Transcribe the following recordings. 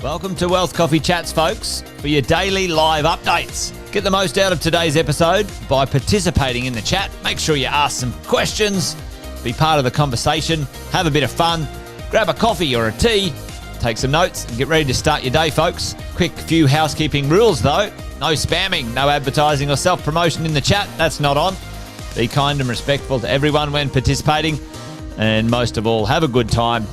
Welcome to Wealth Coffee Chats, folks, for your daily live updates. Get the most out of today's episode by participating in the chat. Make sure you ask some questions, be part of the conversation, have a bit of fun, grab a coffee or a tea, take some notes, and get ready to start your day, folks. Quick few housekeeping rules, though. No spamming, no advertising or self-promotion in the chat. That's not on. Be kind and respectful to everyone when participating. And most of all, have a good time.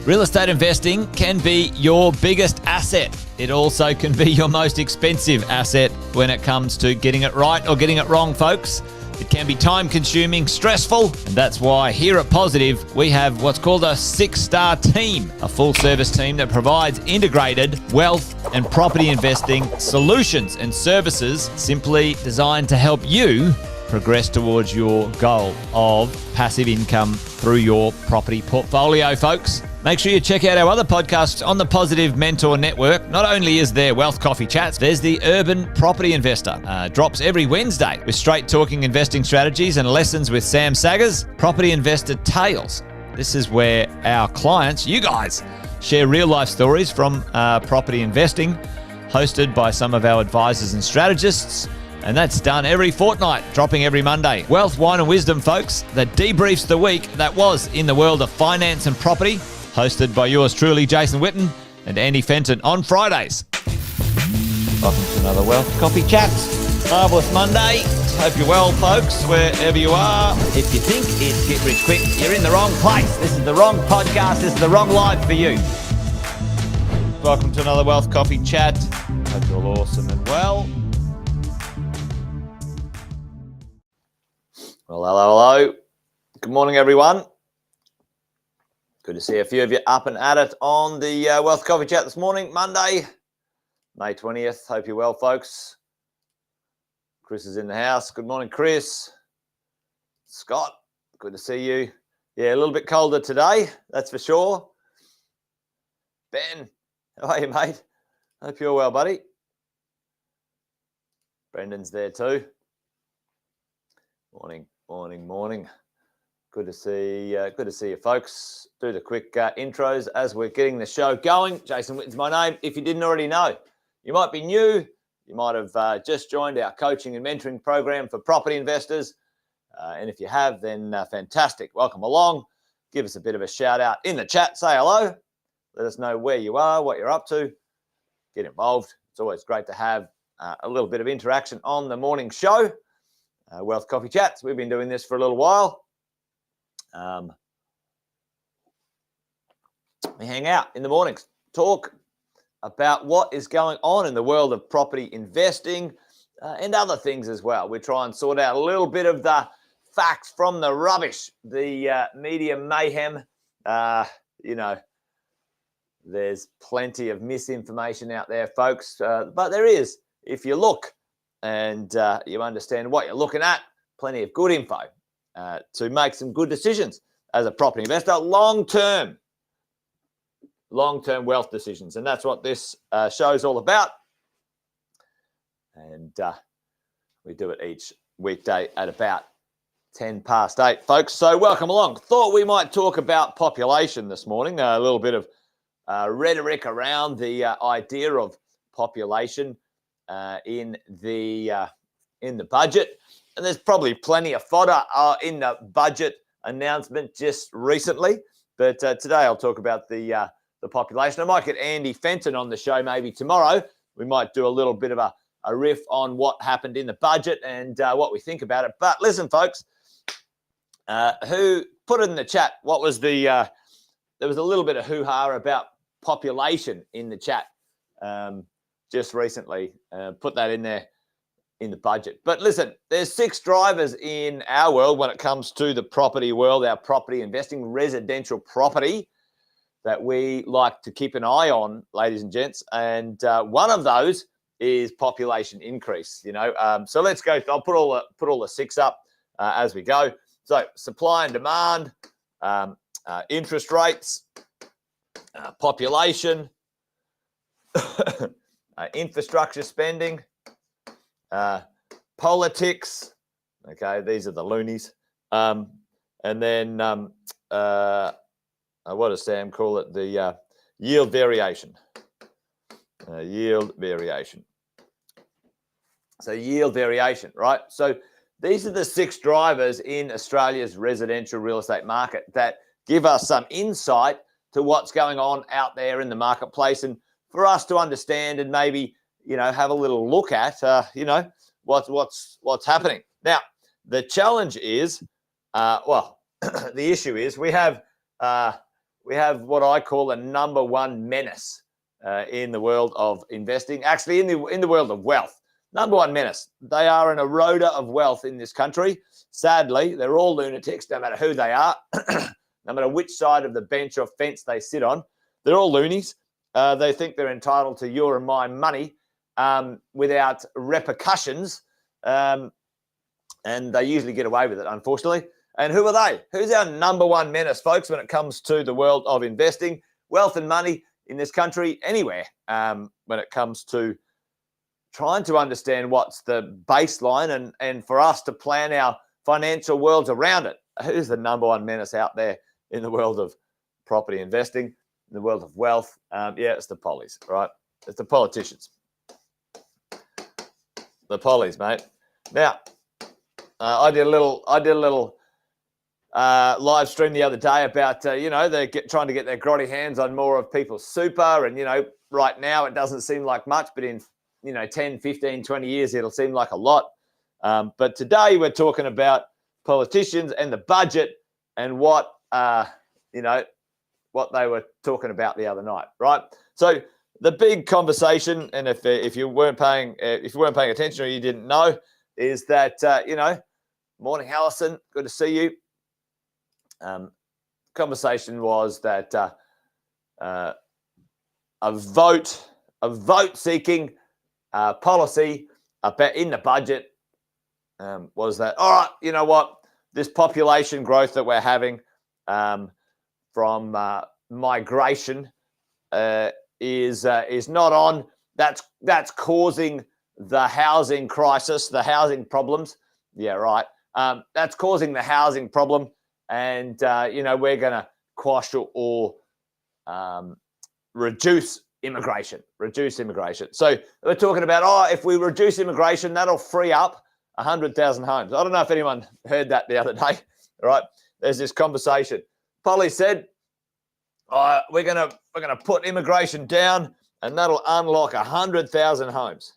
Real estate investing can be your biggest asset. It also can be your most expensive asset when it comes to getting it right or getting it wrong, folks. It can be time-consuming, stressful, and that's why here at Positive, we have what's called a 6-star team, a full-service team that provides integrated wealth and property investing solutions and services simply designed to help you progress towards your goal of passive income through your property portfolio, folks. Make sure you check out our other podcasts on the Positive Mentor Network. Not only is there Wealth Coffee Chats, there's the Urban Property Investor. Drops every Wednesday with straight talking investing strategies and lessons with Sam Saggers. Property Investor Tales. This is where our clients, you guys, share real life stories from property investing, hosted by some of our advisors and strategists. And that's done every fortnight, dropping every Monday. Wealth, Wine and Wisdom, folks, that debriefs the week that was in the world of finance and property, hosted by yours truly, Jason Whitton and Andy Fenton on Fridays. Welcome to another Wealth Coffee Chats. Marvellous Monday. Hope you're well, folks, wherever you are. If you think it's Get Rich Quick, you're in the wrong place. This is the wrong podcast. This is the wrong live for you. Welcome to another Wealth Coffee Chat. Hope you're all awesome and well. Well, hello. Good morning, everyone. Good to see a few of you up and at it on the Wealth Coffee Chat this morning, Monday, May 20th. Hope you're well, folks. Chris is in the house. Good morning, Chris. Scott, good to see you. Yeah, a little bit colder today, that's for sure. Ben, how are you, mate? Hope you're well, buddy. Brendan's there too. Morning. Good to see you, folks. Do the quick intros as we're getting the show going. Jason Whitton's my name. If you didn't already know, you might be new. You might have just joined our coaching and mentoring program for property investors. And if you have, then fantastic. Welcome along. Give us a bit of a shout out in the chat. Say hello. Let us know where you are, what you're up to. Get involved. It's always great to have a little bit of interaction on the morning show. Wealth Coffee Chats. We've been doing this for a little while. We hang out in the mornings, talk about what is going on in the world of property investing and other things as well. We try and sort out a little bit of the facts from the rubbish, the media mayhem. There's plenty of misinformation out there, folks, but there is, if you look and you understand what you're looking at, plenty of good info to make some good decisions as a property investor, long-term wealth decisions. And that's what this show is all about. And we do it each weekday at about 10 past 8, folks. So welcome along. Thought we might talk about population this morning, a little bit of rhetoric around the idea of population in the budget, and there's probably plenty of fodder in the budget announcement just recently. But today I'll talk about the population. I might get Andy Fenton on the show maybe tomorrow. We might do a little bit of a riff on what happened in the budget and what we think about it. But listen, folks, who put it in the chat? What was there was a little bit of hoo-ha about population in the chat. Just recently, put that in there in the budget. But listen, there's 6 drivers in our world when it comes to the property world, our property investing, residential property, that we like to keep an eye on, ladies and gents. And one of those is population increase. So let's go. I'll put all the 6 up as we go. So supply and demand, interest rates, population. Infrastructure spending, politics. Okay, these are the loonies. And then what does Sam call it? The yield variation. Yield variation. So yield variation, right? So these are the 6 drivers in Australia's residential real estate market that give us some insight to what's going on out there in the marketplace, and for us to understand and maybe, have a little look at, what's happening. Now, the challenge is, the issue is we have what I call a number one menace in the world of investing. Actually, in the world of wealth. Number one menace. They are an eroder of wealth in this country. Sadly, they're all lunatics, no matter who they are, no matter which side of the bench or fence they sit on. They're all loonies. They think they're entitled to your and my money without repercussions, and they usually get away with it, unfortunately. And who are they? Who's our number one menace, folks, when it comes to the world of investing, wealth and money in this country, anywhere, when it comes to trying to understand what's the baseline and for us to plan our financial worlds around it? Who's the number one menace out there in the world of property investing, in the world of wealth? It's the pollies, right? It's the politicians. The pollies, mate. Now, I did a little live stream the other day about, they're trying to get their grotty hands on more of people's super. And, right now it doesn't seem like much, but in 10, 15, 20 years, it'll seem like a lot. But today we're talking about politicians and the budget and what they were talking about the other night, right? So the big conversation, and if you weren't paying attention or you didn't know, is that, morning, Allison, good to see you. Conversation was that a vote-seeking policy in the budget was that, all right, you know what, this population growth that we're having from migration is not on. That's causing the housing crisis, the housing problems. Yeah, right. That's causing the housing problem, and we're going to quash or reduce immigration. So we're talking about, if we reduce immigration, that'll free up 100,000 homes. I don't know if anyone heard that the other day, right? There's this conversation. Polly said, we're gonna put immigration down, and that'll unlock 100,000 homes,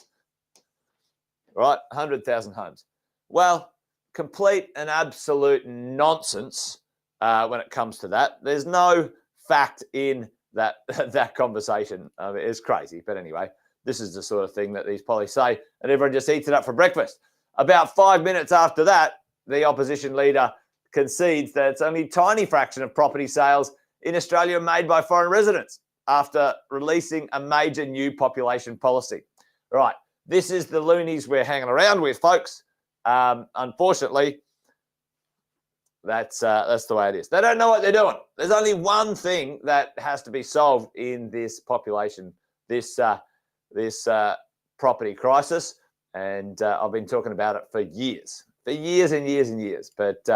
right? 100,000 homes. Well, complete and absolute nonsense when it comes to that. There's no fact in that conversation. It's crazy, but anyway, this is the sort of thing that these pollies say, and everyone just eats it up for breakfast. About 5 minutes after that, the opposition leader concedes that it's only a tiny fraction of property sales in Australia are made by foreign residents after releasing a major new population policy. Right, this is the loonies we're hanging around with, folks. Unfortunately, that's the way it is. They don't know what they're doing. There's only one thing that has to be solved in this population, this property crisis, and I've been talking about it for years and years. But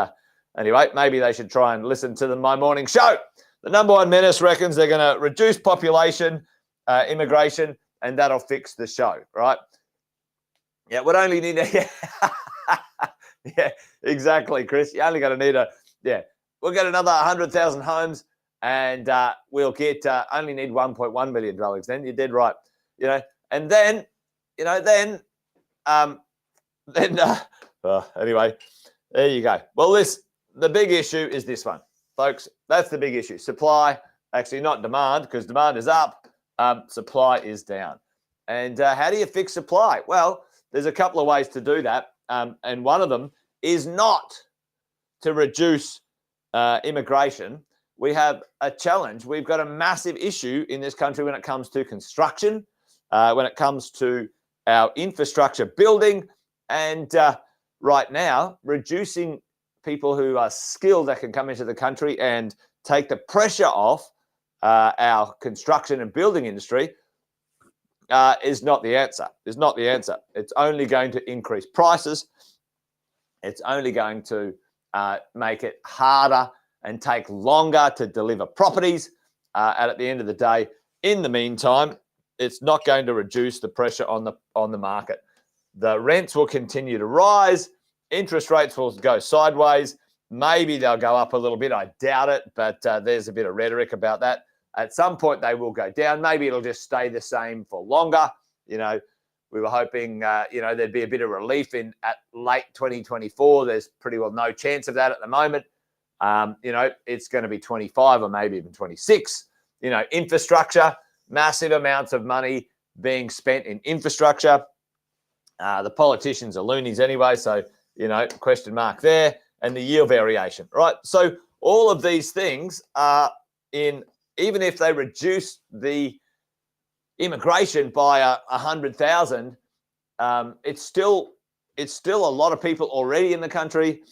anyway, maybe they should try and listen to my morning show. The number one menace reckons they're going to reduce population, immigration, and that'll fix the show, right? Yeah, we'd only need yeah, exactly, Chris. You only got to need we'll get another 100,000 homes, and we'll get only need 1.1 million dwellings. Then you're dead right, and then anyway, there you go. Well, the big issue is this one, folks. That's the big issue. Supply, actually not demand, because demand is up. Supply is down. And how do you fix supply? Well, there's a couple of ways to do that. And one of them is not to reduce immigration. We have a challenge. We've got a massive issue in this country when it comes to construction, when it comes to our infrastructure building, and right now, reducing people who are skilled that can come into the country and take the pressure off our construction and building industry is not the answer. It's only going to increase prices. It's only going to make it harder and take longer to deliver properties. And at the end of the day, in the meantime, it's not going to reduce the pressure on the market. The rents will continue to rise. Interest rates will go sideways. Maybe they'll go up a little bit. I doubt it, but there's a bit of rhetoric about that. At some point, they will go down. Maybe it'll just stay the same for longer. We were hoping, there'd be a bit of relief at late 2024. There's pretty well no chance of that at the moment. It's going to be 25 or maybe even 26. Infrastructure, massive amounts of money being spent in infrastructure. The politicians are loonies anyway, so, question mark there. And the yield variation, right? So all of these things are even if they reduce the immigration by 100,000, it's still a lot of people already in the country.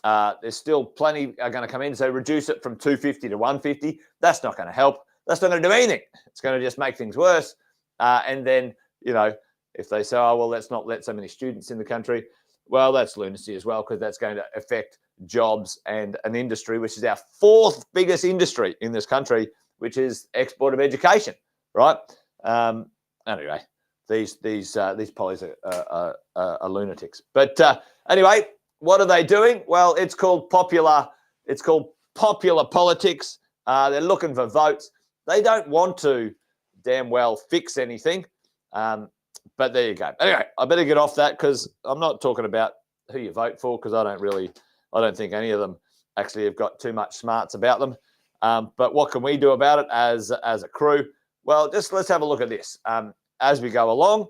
There's still plenty are going to come in. So reduce it from 250 to 150. That's not going to help. That's not going to do anything. It's going to just make things worse. And then, if they say, oh, well, let's not let so many students in the country. Well, that's lunacy as well, because that's going to affect jobs and an industry, which is our fourth biggest industry in this country, which is export of education, right? Anyway, these pollies are lunatics. But anyway, what are they doing? Well, it's called popular politics. They're looking for votes. They don't want to damn well fix anything. But there you go. Anyway, I better get off that because I'm not talking about who you vote for, because I don't think any of them actually have got too much smarts about them. But what can we do about it as a crew? Well, just let's have a look at this. As we go along,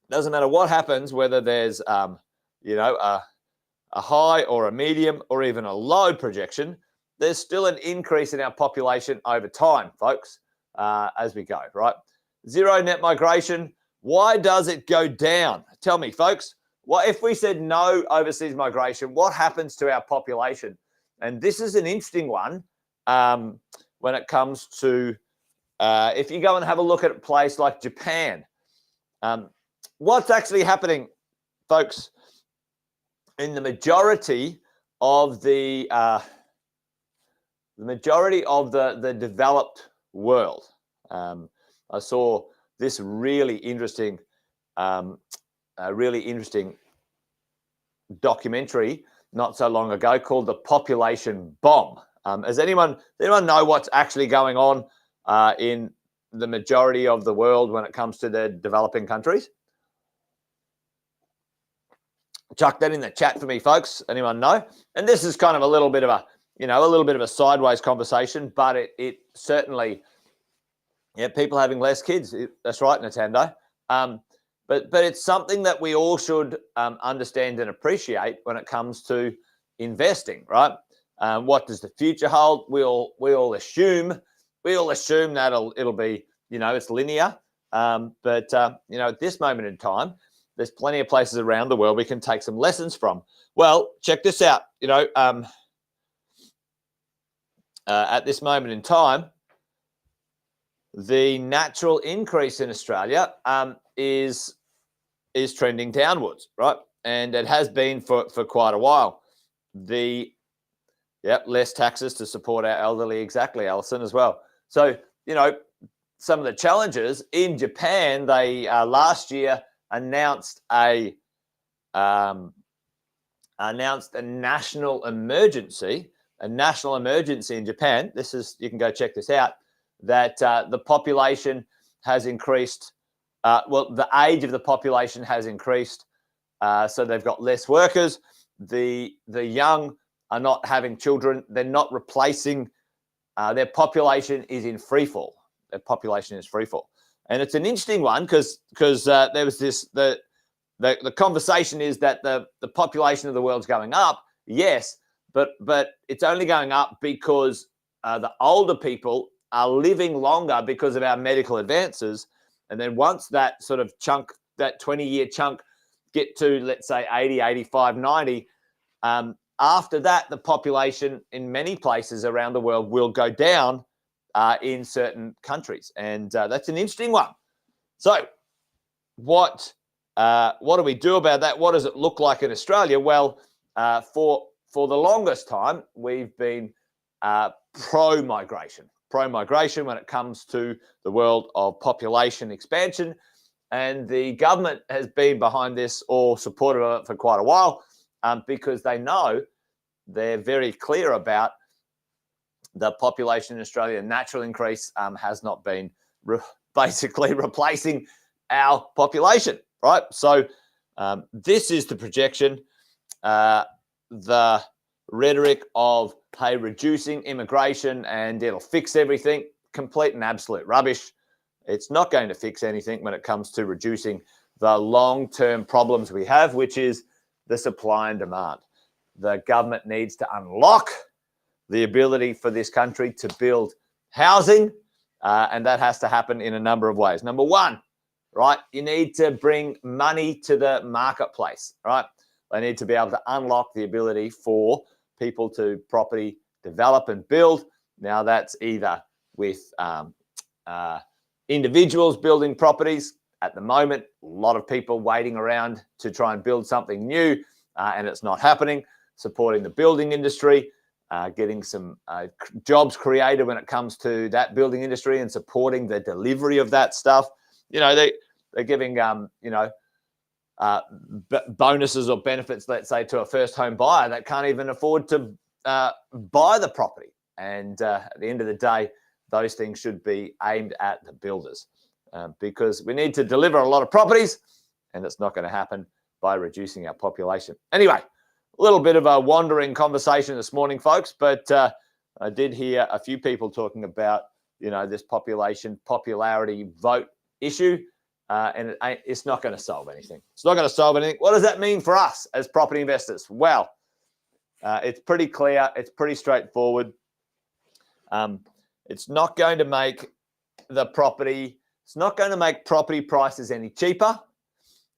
doesn't matter what happens, whether there's a high or a medium or even a low projection, there's still an increase in our population over time, folks, as we go, right? Zero net migration. Why does it go down? Tell me, folks. Well, if we said no overseas migration, what happens to our population? And this is an interesting one when it comes to if you go and have a look at a place like Japan. What's actually happening, folks, in the majority of the developed world? I saw this really interesting documentary not so long ago called The Population Bomb. Does anyone know what's actually going on in the majority of the world when it comes to the developing countries? Chuck that in the chat for me, folks. Anyone know? And this is kind of a little bit of a sideways conversation, but it certainly, people having less kids. That's right, Nintendo. But it's something that we all should understand and appreciate when it comes to investing, right? What does the future hold? We all assume that it'll be, it's linear. But at this moment in time, there's plenty of places around the world we can take some lessons from. Well, check this out. At this moment in time, the natural increase in Australia is trending downwards, right? And it has been for quite a while. Less taxes to support our elderly, exactly, Alison, as well. So, some of the challenges in Japan, they last year announced a national emergency in Japan. You can go check this out, that the population has increased. The age of the population has increased. So they've got less workers. The young are not having children. They're not replacing. Their population is in free fall. And it's an interesting one because there was the conversation is that the population of the world's going up, yes, but it's only going up because the older people are living longer because of our medical advances. And then once that sort of chunk, that 20-year chunk, get to, let's say, 80, 85, 90, after that, the population in many places around the world will go down in certain countries. And that's an interesting one. So what do we do about that? What does it look like in Australia? Well, for the longest time, we've been pro-migration. pro-migration when it comes to the world of population expansion. And the government has been behind this or supported it for quite a while because they know they're very clear about the population in Australia. Natural increase has not been basically replacing our population, right? So this is the projection. The rhetoric of, hey, reducing immigration and it'll fix everything, complete and absolute rubbish. It's not going to fix anything when it comes to reducing the long-term problems we have, which is the supply and demand. The government needs to unlock the ability for this country to build housing, and that has to happen in a number of ways. Number one, right, you need to bring money to the marketplace, right? They need to be able to unlock the ability for people to property develop and build. Now, that's either with individuals building properties. At the moment, a lot of people waiting around to try and build something new, and it's not happening. Supporting the building industry, getting some jobs created when it comes to that building industry and supporting the delivery of that stuff. You know, they're giving, bonuses or benefits, let's say, to a first home buyer that can't even afford to buy the property. And at the end of the day, those things should be aimed at the builders because we need to deliver a lot of properties, and it's not going to happen by reducing our population. Anyway, a little bit of a wandering conversation this morning, folks, but I did hear a few people talking about, this popularity vote issue, and it's not going to solve anything. It's not going to solve anything. What does that mean for us as property investors? Well, it's pretty clear. It's pretty straightforward. It's not going to make property prices any cheaper.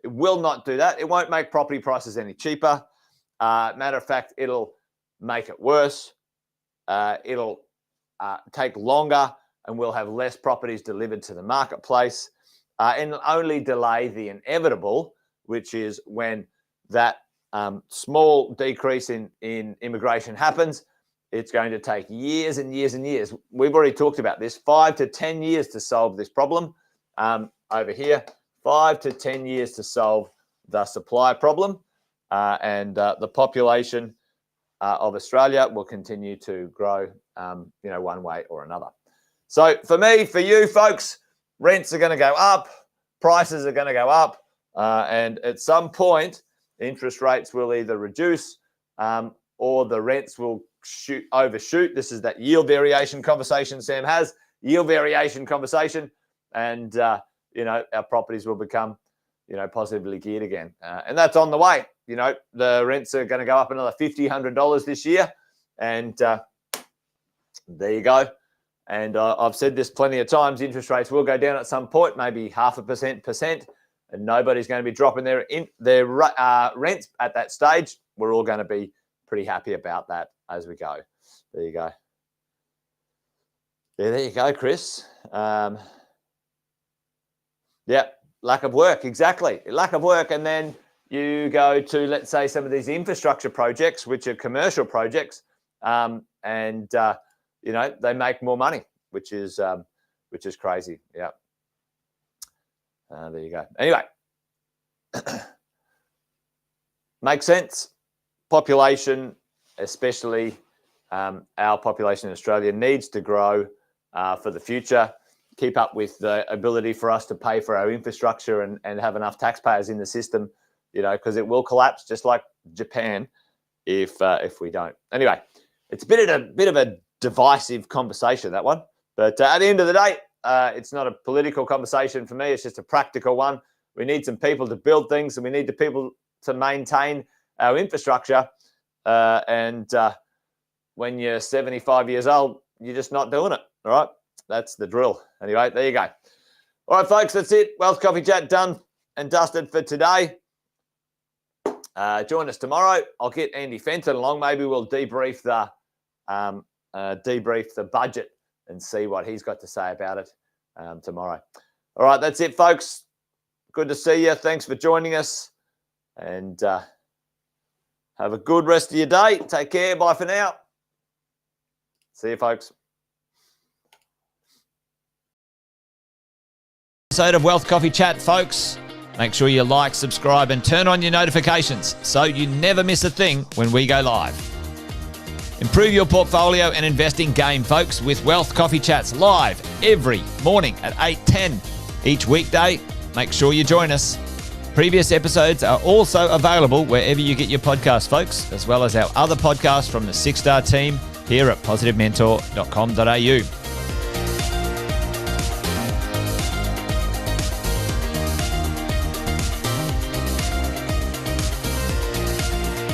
It will not do that. It won't make property prices any cheaper. Matter of fact, it'll make it worse. It'll take longer, and we'll have less properties delivered to the marketplace, and only delay the inevitable, which is when that small decrease in immigration happens. It's going to take years and years and years. We've already talked about this, 5 to 10 years to solve this problem. Over here, 5 to 10 years to solve the supply problem. And the population of Australia will continue to grow, one way or another. So for me, for you folks, rents are going to go up, prices are going to go up, and at some point, interest rates will either reduce or the rents will overshoot. This is that yield variation conversation Sam has, yield variation conversation, and our properties will become positively geared again, and that's on the way. The rents are going to go up another $50, $100 this year, and there you go. And I've said this plenty of times, interest rates will go down at some point, maybe 0.5%, and nobody's going to be dropping their rents at that stage. We're all going to be pretty happy about that as we go. There you go. Yeah, there you go, Chris. Yeah, lack of work, exactly. Lack of work, and then you go to, let's say, some of these infrastructure projects, which are commercial projects, and they make more money, which is crazy. Yeah. There you go. Anyway, makes sense. Population, especially our population in Australia, needs to grow for the future. Keep up with the ability for us to pay for our infrastructure and have enough taxpayers in the system, because it will collapse just like Japan if we don't. Anyway, it's a bit of a divisive conversation, that one. But at the end of the day, it's not a political conversation for me. It's just a practical one. We need some people to build things, and we need the people to maintain our infrastructure. And when you're 75 years old, you're just not doing it. All right. That's the drill. Anyway, there you go. All right, folks, that's it. Wealth Coffee Chat done and dusted for today. Join us tomorrow. I'll get Andy Fenton along. Maybe we'll debrief the budget and see what he's got to say about it tomorrow. All right, that's it, folks. Good to see you. Thanks for joining us, and have a good rest of your day. Take care. Bye for now. See you, folks. episode of Wealth Coffee Chat, folks. Make sure you like, subscribe, and turn on your notifications so you never miss a thing when we go live. Improve your portfolio and investing game, folks, with Wealth Coffee Chats live every morning at 8:10 each weekday. Make sure you join us. Previous episodes are also available wherever you get your podcasts, folks, as well as our other podcasts from the 6-Star team here at positivementor.com.au.